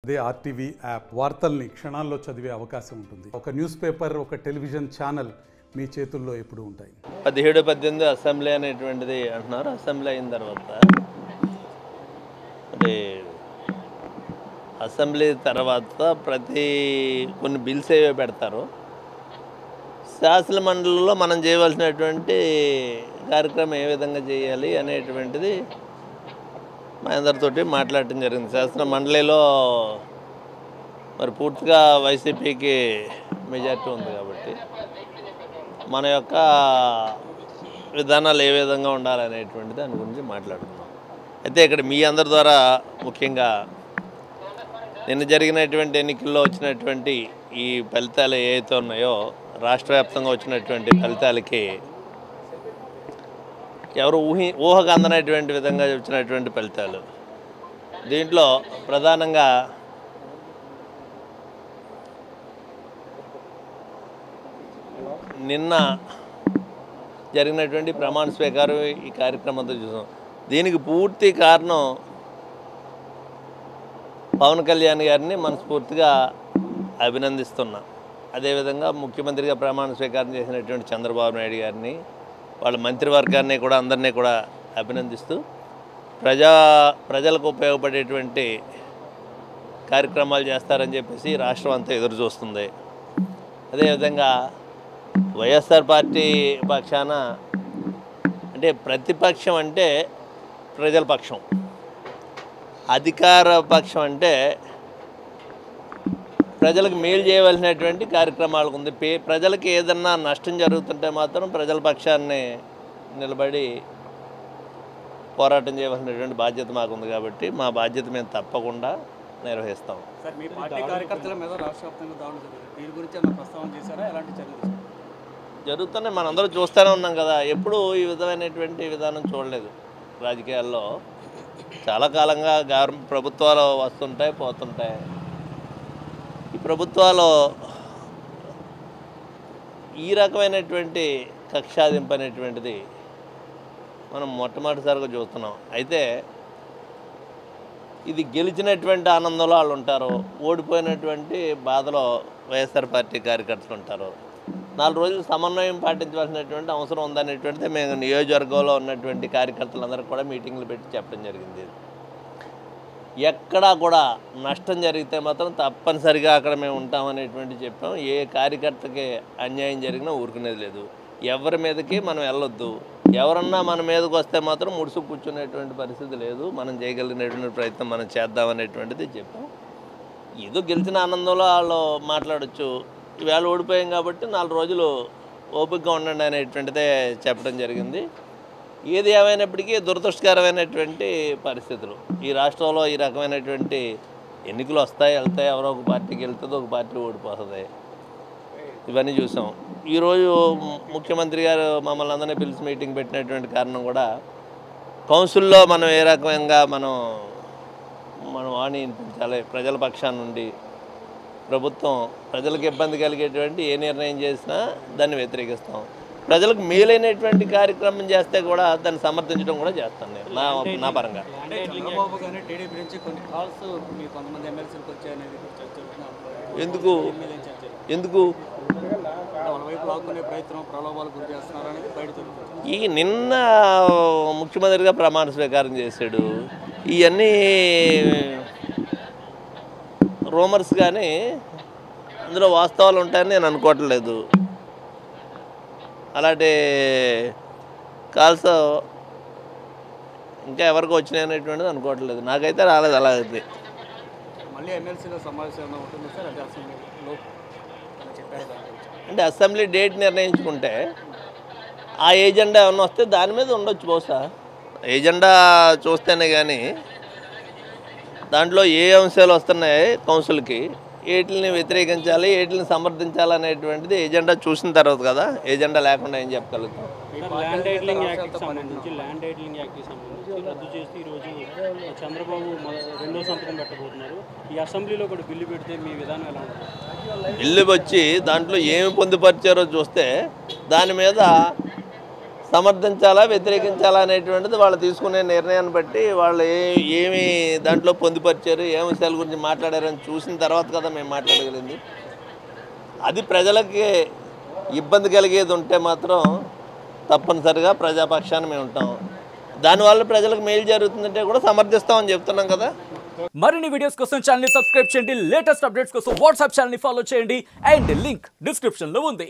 అదే RTV app వార్తల్ని క్షణాల్లో చదివే అవకాశం ఉంటుంది. ఒక న్యూస్ పేపర్, ఒక టెలివిజన్ ఛానల్ మీ చేతుల్లో ఎప్పుడూ ఉంటాయి. 17-18 అసెంబ్లీ అనేటువంటిది అంటున్నారు. అసెంబ్లీ అయిన తర్వాత అంటే అసెంబ్లీ తర్వాత కొన్ని బిల్స్ ఏవో పెడతారు. శాసన మండలిలో మనం చేయవలసినటువంటి కార్యక్రమం ఏ విధంగా చేయాలి అనేటువంటిది మా అందరితోటి మాట్లాడటం జరిగింది. శాసన మండలిలో మరి పూర్తిగా వైసీపీకి మెజార్టీ ఉంది కాబట్టి మన యొక్క విధానాలు ఏ విధంగా ఉండాలనేటువంటి దాని గురించి మాట్లాడుతున్నాం. అయితే ఇక్కడ మీ అందరి ద్వారా ముఖ్యంగా నిన్న జరిగినటువంటి ఎన్నికల్లో వచ్చినటువంటి ఈ ఫలితాలు ఏవైతే ఉన్నాయో రాష్ట్ర వ్యాప్తంగా వచ్చినటువంటి ఫలితాలకి ఎవరు ఊహకు అందనటువంటి విధంగా వచ్చినటువంటి ఫలితాలు. దీంట్లో ప్రధానంగా నిన్న జరిగినటువంటి ప్రమాణ స్వీకారం ఈ కార్యక్రమంతో చూసాం. దీనికి పూర్తి కారణం పవన్ కళ్యాణ్ గారిని మనస్ఫూర్తిగా అభినందిస్తున్నా. అదేవిధంగా ముఖ్యమంత్రిగా ప్రమాణ స్వీకారం చేసినటువంటి చంద్రబాబు నాయుడు గారిని, వాళ్ళ మంత్రివర్గాన్ని కూడా అందరినీ కూడా అభినందిస్తూ ప్రజలకు ఉపయోగపడేటువంటి కార్యక్రమాలు చేస్తారని చెప్పేసి రాష్ట్రం అంతా ఎదురు చూస్తుంది. అదేవిధంగా వైఎస్ఆర్ పార్టీ పక్షాన అంటే ప్రతిపక్షం అంటే ప్రజల పక్షం, అధికార పక్షం అంటే ప్రజలకు మేలు చేయవలసినటువంటి కార్యక్రమాలకు ఉంది. ప్రజలకు ఏదన్నా నష్టం జరుగుతుంటే మాత్రం ప్రజల పక్షాన్ని నిలబడి పోరాటం చేయవలసినటువంటి బాధ్యత మాకు ఉంది. కాబట్టి మా బాధ్యత మేము తప్పకుండా నిర్వహిస్తాం. సార్, మీ పార్టీ కార్యకర్తల మీద రాష్ట్ర వ్యాప్తంగా దాడులు జరుగుతుంది. దీని గురించి ప్రస్తావన చేశారా? ఎలాంటి చర్యలు జరుగుతున్నాయి? మనందరూ చూస్తూనే ఉన్నాం కదా. ఎప్పుడూ ఈ విధమైనటువంటి విధానం చూడలేదు. రాజకీయాల్లో చాలా కాలంగా ప్రభుత్వాలు వస్తుంటాయి, పోతుంటాయి. ఈ ప్రభుత్వాలు ఈ రకమైనటువంటి కక్షాదింపు అనేటువంటిది మనం మొట్టమొదటిసారిగా చూస్తున్నాం. అయితే ఇది గెలిచినటువంటి ఆనందంలో వాళ్ళు ఉంటారు, ఓడిపోయినటువంటి బాధలో వైఎస్ఆర్ పార్టీ కార్యకర్తలు ఉంటారు. 4 రోజులు సమన్వయం పాటించవలసినటువంటి అవసరం ఉందనేటువంటిది మేము నియోజకవర్గంలో ఉన్నటువంటి కార్యకర్తలందరికీ కూడా మీటింగ్లు పెట్టి చెప్పడం జరిగింది. ఎక్కడా కూడా నష్టం జరిగితే మాత్రం తప్పనిసరిగా అక్కడ మేము ఉంటామనేటువంటి చెప్పాం. ఏ కార్యకర్తకి అన్యాయం జరిగినా ఊరుకునేది లేదు. ఎవరి మీదకి మనం వెళ్ళొద్దు. ఎవరన్నా మన మీదకి వస్తే మాత్రం ముడుసు కూర్చునేటువంటి పరిస్థితి లేదు. మనం చేయగలిగినటువంటి ప్రయత్నం మనం చేద్దామనేటువంటిది చెప్పాం. ఏదో గెలిచిన ఆనందంలో వాళ్ళు మాట్లాడచ్చు. ఈవేళ ఓడిపోయాం కాబట్టి 4 రోజులు ఓపికగా ఉండండి అనేటువంటిదే చెప్పడం జరిగింది. ఏది ఏమైనప్పటికీ దురదృష్టకరమైనటువంటి పరిస్థితులు. ఈ రాష్ట్రంలో ఈ రకమైనటువంటి ఎన్నికలు వస్తాయి, వెళ్తాయి. ఎవరో ఒక పార్టీకి వెళ్తుంది, ఒక పార్టీ ఓడిపోతుంది. ఇవన్నీ చూసాం. ఈరోజు ముఖ్యమంత్రి గారు మమ్మల్ని అందరినీ పిలిచి మీటింగ్ పెట్టినటువంటి కారణం కూడా కౌన్సిల్లో మనం ఏ రకంగా మనం వాణి వినిపించాలి. ప్రజల పక్షాన్ని నుండి ప్రభుత్వం ప్రజలకు ఇబ్బంది కలిగేటువంటి ఏ నిర్ణయం చేసినా దాన్ని వ్యతిరేకిస్తాం. ప్రజలకు మేలైనటువంటి కార్యక్రమం చేస్తే కూడా దాన్ని సమర్థించడం కూడా చేస్తాను నేను నా పరంగా. చంద్రబాబు గారిని టీడీపీ నుంచి కొన్ని కాల్స్ మీ కొంతమంది ఎమ్మెల్సీలకు వచ్చాయనేది ఎందుకు వాళ్ళ వైపు లాక్కునే ప్రయత్నం, ప్రలోభాలు గురి చేస్తున్నారనేది బయట జరుగుతుంది. ఈ నిన్న ముఖ్యమంత్రిగా ప్రమాణ స్వీకారం చేశాడు. ఇవన్నీ రూమర్స్ కానీ అందులో వాస్తవాలు ఉంటాయని నేను అనుకోవట్లేదు. అలాంటి కాల్స్ ఇంకా ఎవరికి వచ్చినాయి అనేటువంటిది అనుకోవట్లేదు. నాకైతే రాలేదు. అలాగైతే మళ్ళీ ఎమ్మెల్సీలో సమావేశం ఉంటుంది సార్. అంటే అసెంబ్లీలో అంటే అసెంబ్లీ డేట్ నిర్ణయించుకుంటే ఆ ఏజెండా ఏమన్నా వస్తే దాని మీద ఉండొచ్చు. బహుశా ఏజెండా చూస్తేనే కానీ దాంట్లో ఏ అంశాలు వస్తున్నాయి కౌన్సిల్కి, ఏటిని వ్యతిరేకించాలి, ఏటిని సమర్థించాలి అనేటువంటిది ఏజెండా చూసిన తర్వాత కదా. ఏజెండా లేకుండా ఏం చెప్పగలుగుతాం? ల్యాండ్ టైటిలింగ్ యాక్ట్కి సంబంధించి రద్దు చేసి ఈరోజు చంద్రబాబు 2వ సంతకం పెట్టబోతున్నారు. ఈ అసెంబ్లీలో కూడా బిల్లు పెడితే మీ విధానం ఎలా ఉంటుంది? బిల్లు వచ్చి దాంట్లో ఏమి పొందుపరిచారో చూస్తే దాని మీద సమర్థించాలా వ్యతిరేకించాలా అనేటువంటిది వాళ్ళు తీసుకునే నిర్ణయాన్ని బట్టి వాళ్ళు ఏమి దాంట్లో పొందుపరిచారు ఏ విషయాల గురించి మాట్లాడారని చూసిన తర్వాత కదా మేము మాట్లాడగలిగింది. అది ప్రజలకి ఇబ్బంది కలిగేది ఉంటే మాత్రం తప్పనిసరిగా ప్రజాపక్షాన్ని మేము ఉంటాం. దానివల్ల ప్రజలకు మేలు జరుగుతుందంటే కూడా సమర్థిస్తామని చెప్తున్నాం కదా. మరిన్ని వీడియోస్ కోసం ఛానల్ ని సబ్స్క్రైబ్ చేయండి, లేటెస్ట్ అప్డేట్స్ కోసం వాట్సాప్ ఛానల్ ని ఫాలో చేయండి అండ్ లింక్ డిస్క్రిప్షన్ లో ఉంది.